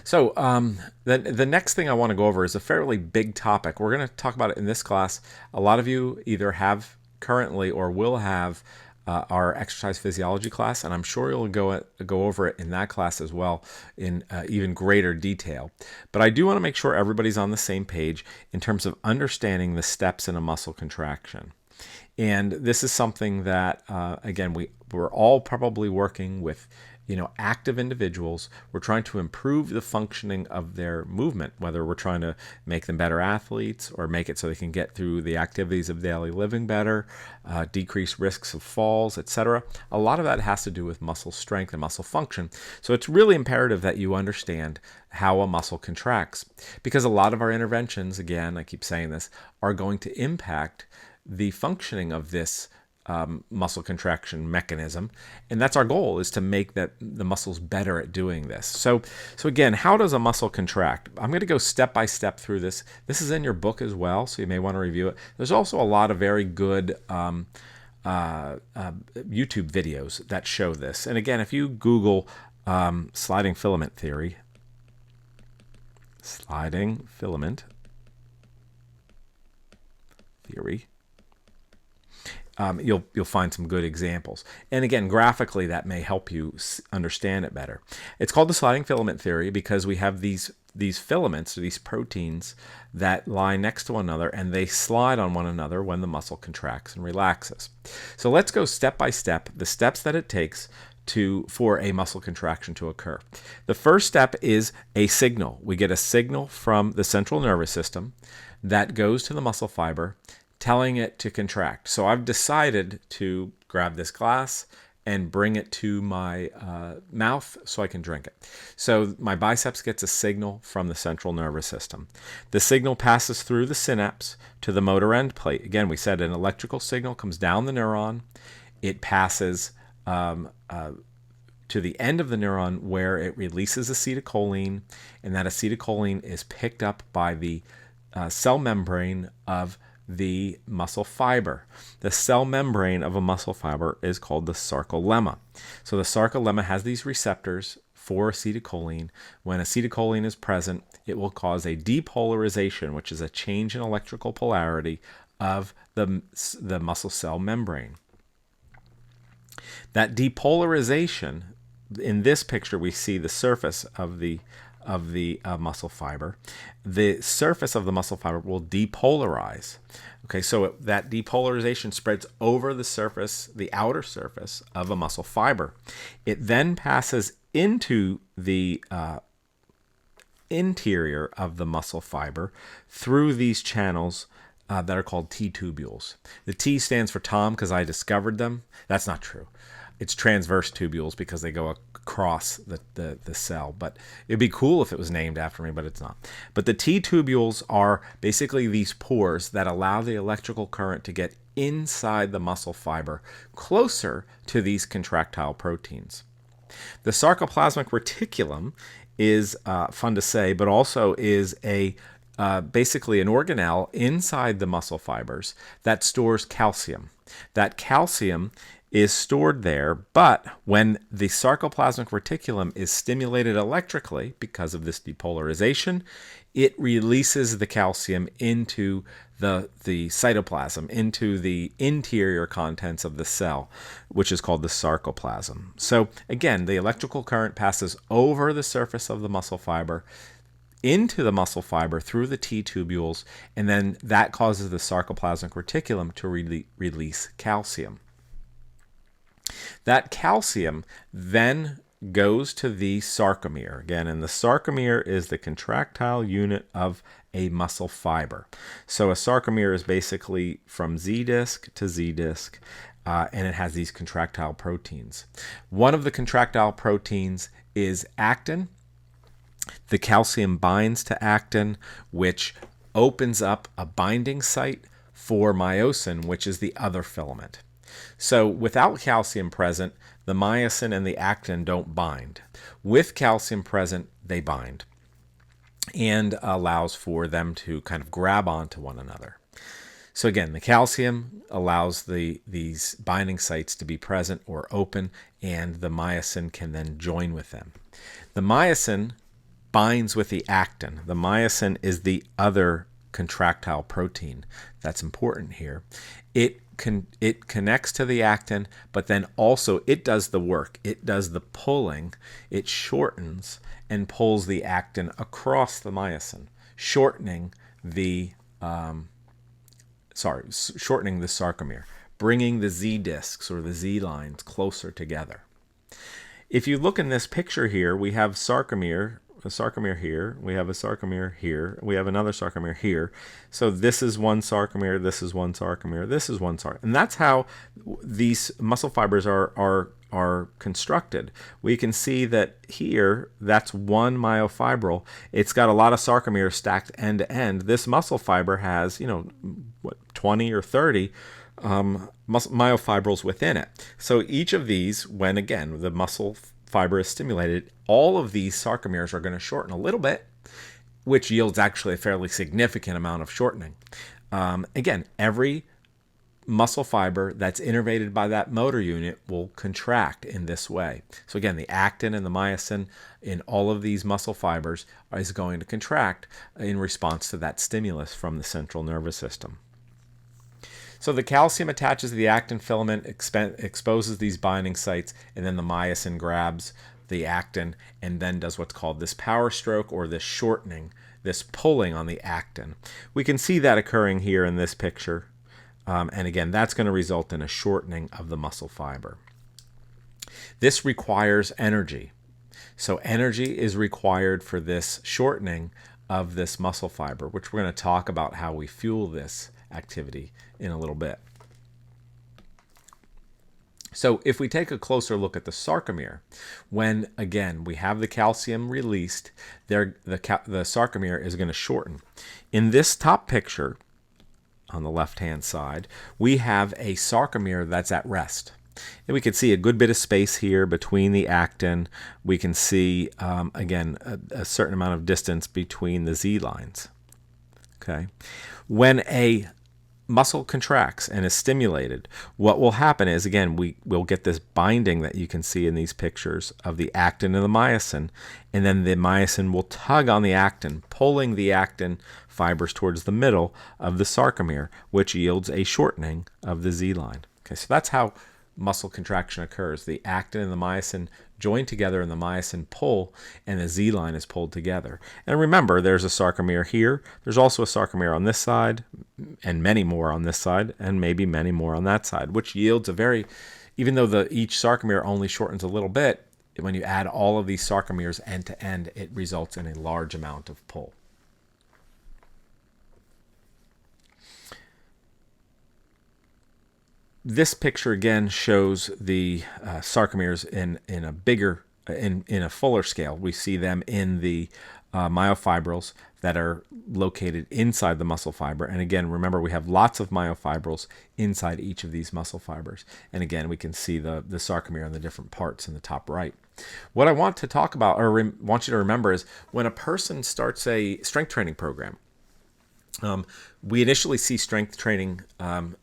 The next thing I want to go over is a fairly big topic. We're going to talk about it in this class. A lot of you either have currently or will have our exercise physiology class, and I'm sure you'll go over it in that class as well in even greater detail. But I do want to make sure everybody's on the same page in terms of understanding the steps in a muscle contraction. And this is something that, again, we're all probably working with, active individuals. We're trying to improve the functioning of their movement, whether we're trying to make them better athletes or make it so they can get through the activities of daily living better, decrease risks of falls, etc. A lot of that has to do with muscle strength and muscle function. So it's really imperative that you understand how a muscle contracts, because a lot of our interventions, again, I keep saying this, are going to impact the functioning of this muscle contraction mechanism, and that's our goal, is to make the muscles better at doing this. So again, how does a muscle contract? I'm going to go step by step through this. This is in your book as well, so you may want to review it. There's also a lot of very good YouTube videos that show this. And again, if you Google sliding filament theory, you'll find some good examples. And again, graphically, that may help you understand it better. It's called the sliding filament theory because we have these filaments, or these proteins, that lie next to one another, and they slide on one another when the muscle contracts and relaxes. So let's go step by step, the steps that it takes for a muscle contraction to occur. The first step is a signal. We get a signal from the central nervous system that goes to the muscle fiber, telling it to contract. So I've decided to grab this glass and bring it to my mouth so I can drink it. So my biceps gets a signal from the central nervous system. The signal passes through the synapse to the motor end plate. Again, we said an electrical signal comes down the neuron. It passes to the end of the neuron where it releases acetylcholine, and that acetylcholine is picked up by the cell membrane of the muscle fiber. The cell membrane of a muscle fiber is called the sarcolemma. So the sarcolemma has these receptors for acetylcholine. When acetylcholine is present, it will cause a depolarization, which is a change in electrical polarity of the muscle cell membrane. That depolarization, in this picture, we see the surface of the muscle fiber. The surface of the muscle fiber will depolarize. Okay, so that depolarization spreads over the surface, the outer surface of a muscle fiber. It then passes into the interior of the muscle fiber through these channels that are called T-tubules. The T stands for Tom because I discovered them. That's not true. It's transverse tubules because they go across the cell. But it'd be cool if it was named after me, but it's not. But the T-tubules are basically these pores that allow the electrical current to get inside the muscle fiber, closer to these contractile proteins. The sarcoplasmic reticulum is fun to say, but also is basically an organelle inside the muscle fibers that stores calcium. That calcium is stored there, but when the sarcoplasmic reticulum is stimulated electrically because of this depolarization, it releases the calcium into the cytoplasm, into the interior contents of the cell, which is called the sarcoplasm. So again, the electrical current passes over the surface of the muscle fiber, into the muscle fiber through the T-tubules, and then that causes the sarcoplasmic reticulum to release calcium. That calcium then goes to the sarcomere again, and the sarcomere is the contractile unit of a muscle fiber. So a sarcomere is basically from Z disc to Z disc, and it has these contractile proteins. One of the contractile proteins is actin. The calcium binds to actin, which opens up a binding site for myosin, which is the other filament. So without calcium present, the myosin and the actin don't bind. With calcium present, they bind, and allows for them to kind of grab onto one another. So again, the calcium allows these binding sites to be present or open, and the myosin can then join with them. The myosin binds with the actin. The myosin is the other contractile protein that's important here. It connects to the actin, but then also it does the work. It does the pulling. It shortens and pulls the actin across the myosin, shortening the sarcomere, bringing the Z discs or the Z lines closer together. If you look in this picture here, we have a sarcomere here, we have a sarcomere here, we have another sarcomere here. So this is one sarcomere, this is one sarcomere, this is one sarcomere. And that's how these muscle fibers are constructed. We can see that here, that's one myofibril. It's got a lot of sarcomeres stacked end to end. This muscle fiber has, 20 or 30 myofibrils within it. So each of these, when again the muscle fiber is stimulated, all of these sarcomeres are going to shorten a little bit, which yields actually a fairly significant amount of shortening. Again, every muscle fiber that's innervated by that motor unit will contract in this way. So again, the actin and the myosin in all of these muscle fibers is going to contract in response to that stimulus from the central nervous system. So the calcium attaches to the actin filament, exposes these binding sites, and then the myosin grabs the actin and then does what's called this power stroke, or this shortening, this pulling on the actin. We can see that occurring here in this picture. And again, that's going to result in a shortening of the muscle fiber. This requires energy. So energy is required for this shortening of this muscle fiber, which we're going to talk about how we fuel this activity in a little bit. So if we take a closer look at the sarcomere, when again we have the calcium released, the sarcomere is going to shorten. In this top picture on the left-hand side, we have a sarcomere that's at rest. And we can see a good bit of space here between the actin. We can see, again, a certain amount of distance between the Z lines. Okay. When a muscle contracts and is stimulated, what will happen is, again, we'll get this binding that you can see in these pictures of the actin and the myosin, and then the myosin will tug on the actin, pulling the actin fibers towards the middle of the sarcomere, which yields a shortening of the Z line. Okay, so that's how muscle contraction occurs. The actin and the myosin join together and the myosin pull, and the Z line is pulled together. And remember, there's a sarcomere here. There's also a sarcomere on this side, and many more on this side, and maybe many more on that side, which yields a very, even though each sarcomere only shortens a little bit, when you add all of these sarcomeres end to end, it results in a large amount of pull. This picture again shows the sarcomeres in a fuller scale. We see them in the myofibrils that are located inside the muscle fiber. And again, remember, we have lots of myofibrils inside each of these muscle fibers. And again, we can see the sarcomere on the different parts in the top right. What I want to talk about, or want you to remember, is when a person starts a strength training program, we initially see strength training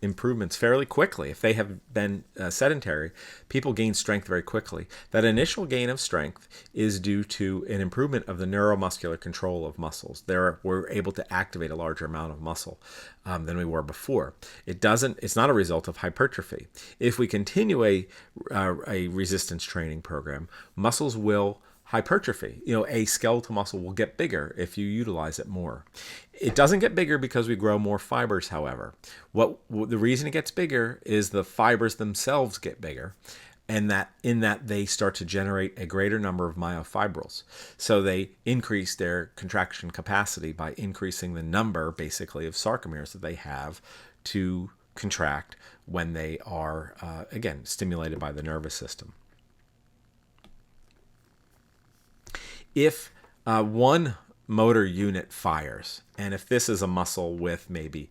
improvements fairly quickly. If they have been sedentary, people gain strength very quickly. That initial gain of strength is due to an improvement of the neuromuscular control of muscles. We're able to activate a larger amount of muscle than we were before. It's not a result of hypertrophy. If we continue a resistance training program, muscles will hypertrophy. A skeletal muscle will get bigger if you utilize it more. It doesn't get bigger because we grow more fibers, however. The reason it gets bigger is the fibers themselves get bigger, and that they start to generate a greater number of myofibrils. So they increase their contraction capacity by increasing the number, basically, of sarcomeres that they have to contract when they are, again, stimulated by the nervous system. If one motor unit fires, and if this is a muscle with maybe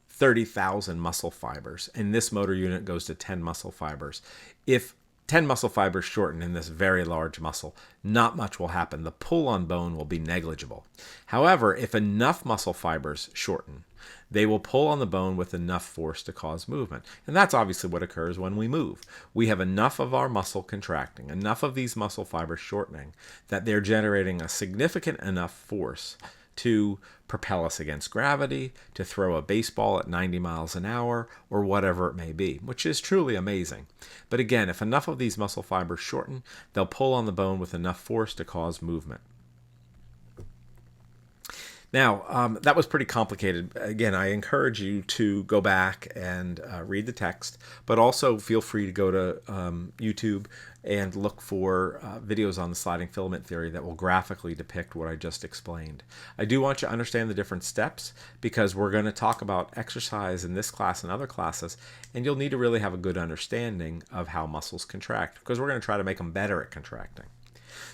30,000 muscle fibers, and this motor unit goes to 10 muscle fibers, if 10 muscle fibers shorten in this very large muscle, not much will happen. The pull-on bone will be negligible. However, if enough muscle fibers shorten, they will pull on the bone with enough force to cause movement. And that's obviously what occurs when we move. We have enough of our muscle contracting, enough of these muscle fibers shortening, that they're generating a significant enough force to propel us against gravity, to throw a baseball at 90 miles an hour, or whatever it may be, which is truly amazing. But again, if enough of these muscle fibers shorten, they'll pull on the bone with enough force to cause movement. Now, that was pretty complicated. Again, I encourage you to go back and read the text, but also feel free to go to YouTube and look for videos on the sliding filament theory that will graphically depict what I just explained. I do want you to understand the different steps, because we're going to talk about exercise in this class and other classes, and you'll need to really have a good understanding of how muscles contract, because we're going to try to make them better at contracting.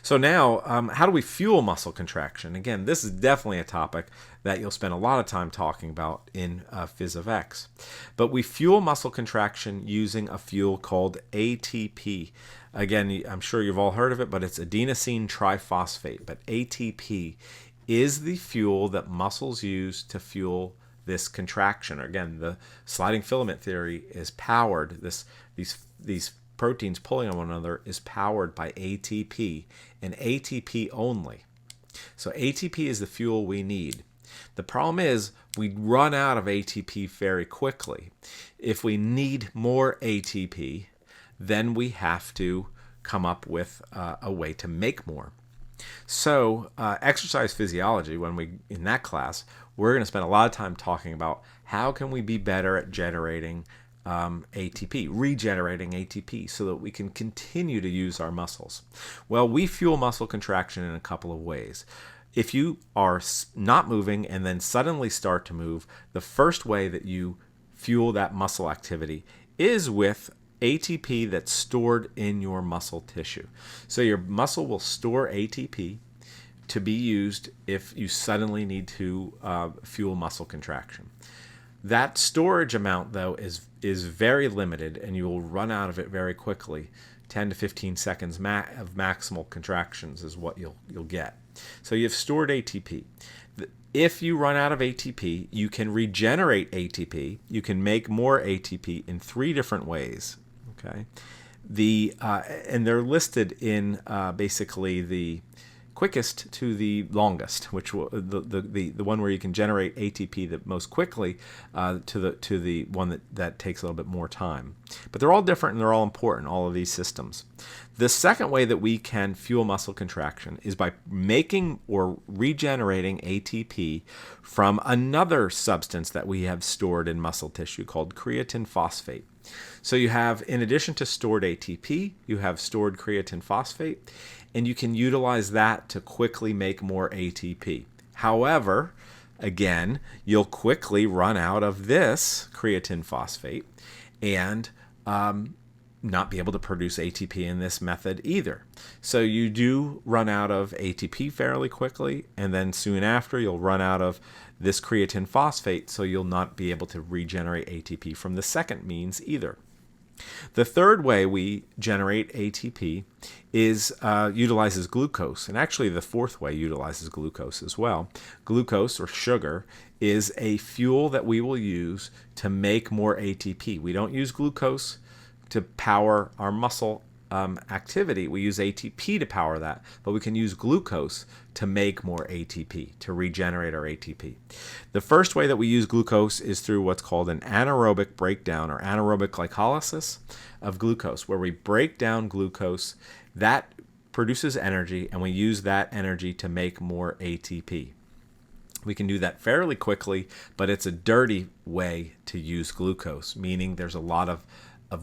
So now, how do we fuel muscle contraction? Again, this is definitely a topic that you'll spend a lot of time talking about in Phys of X. But we fuel muscle contraction using a fuel called ATP. Again, I'm sure you've all heard of it, but it's adenosine triphosphate. But ATP is the fuel that muscles use to fuel this contraction. Again, the sliding filament theory is powered. These proteins pulling on one another is powered by ATP, and ATP only. So ATP is the fuel we need. The problem is we run out of ATP very quickly. If we need more ATP, then we have to come up with a way to make more. So exercise physiology, in that class, we're going to spend a lot of time talking about how can we be better at generating ATP, regenerating ATP, so that we can continue to use our muscles. Well, we fuel muscle contraction in a couple of ways. If you are not moving and then suddenly start to move, the first way that you fuel that muscle activity is with ATP that's stored in your muscle tissue. So your muscle will store ATP to be used if you suddenly need to fuel muscle contraction. That storage amount, though, is very limited, and you will run out of it very quickly. 10 to 15 seconds of maximal contractions is what you'll get. So you've stored ATP. If you run out of ATP, you can regenerate ATP. You can make more ATP in 3 different ways. Okay, and they're listed in basically the quickest to the longest, which will, the one where you can generate ATP the most quickly to the one that takes a little bit more time. But they're all different and they're all important, all of these systems. The second way that we can fuel muscle contraction is by making or regenerating ATP from another substance that we have stored in muscle tissue called creatine phosphate. So you have, in addition to stored ATP, you have stored creatine phosphate, and you can utilize that to quickly make more ATP. However, again, you'll quickly run out of this creatine phosphate and not be able to produce ATP in this method either. So you do run out of ATP fairly quickly, and then soon after you'll run out of this creatine phosphate, so you'll not be able to regenerate ATP from the second means either. The third way we generate ATP is utilizes glucose, and actually the fourth way utilizes glucose as well. Glucose, or sugar, is a fuel that we will use to make more ATP. We don't use glucose to power our muscle activity. We use ATP to power that, but we can use glucose to make more ATP, to regenerate our ATP. The first way that we use glucose is through what's called an anaerobic breakdown, or anaerobic glycolysis of glucose, where we break down glucose. That produces energy, and we use that energy to make more ATP. We can do that fairly quickly, but it's a dirty way to use glucose, meaning there's a lot of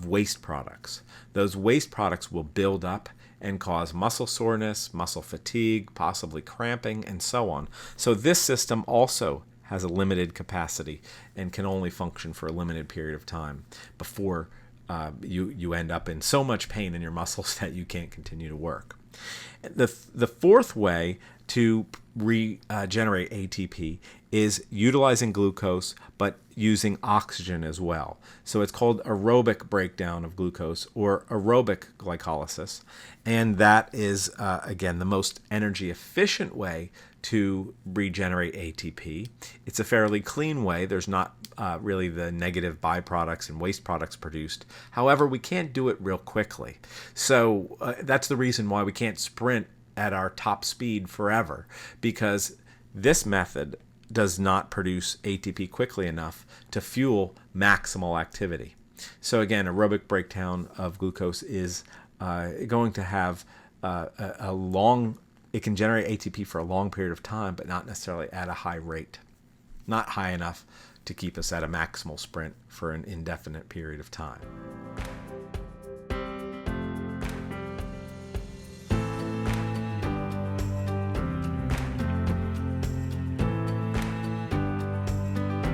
waste products. Those waste products will build up and cause muscle soreness, muscle fatigue, possibly cramping, and so on. So this system also has a limited capacity and can only function for a limited period of time before you end up in so much pain in your muscles that you can't continue to work. The fourth way to regenerate ATP is utilizing glucose, but using oxygen as well. So it's called aerobic breakdown of glucose or aerobic glycolysis. And that is, again, the most energy efficient way to regenerate ATP. It's a fairly clean way. There's not really the negative byproducts and waste products produced. However, we can't do it real quickly. So that's the reason why we can't sprint at our top speed forever, because this method does not produce ATP quickly enough to fuel maximal activity. So again, aerobic breakdown of glucose is going to have a long, it can generate ATP for a long period of time, but not necessarily at a high rate. Not high enough to keep us at a maximal sprint for an indefinite period of time.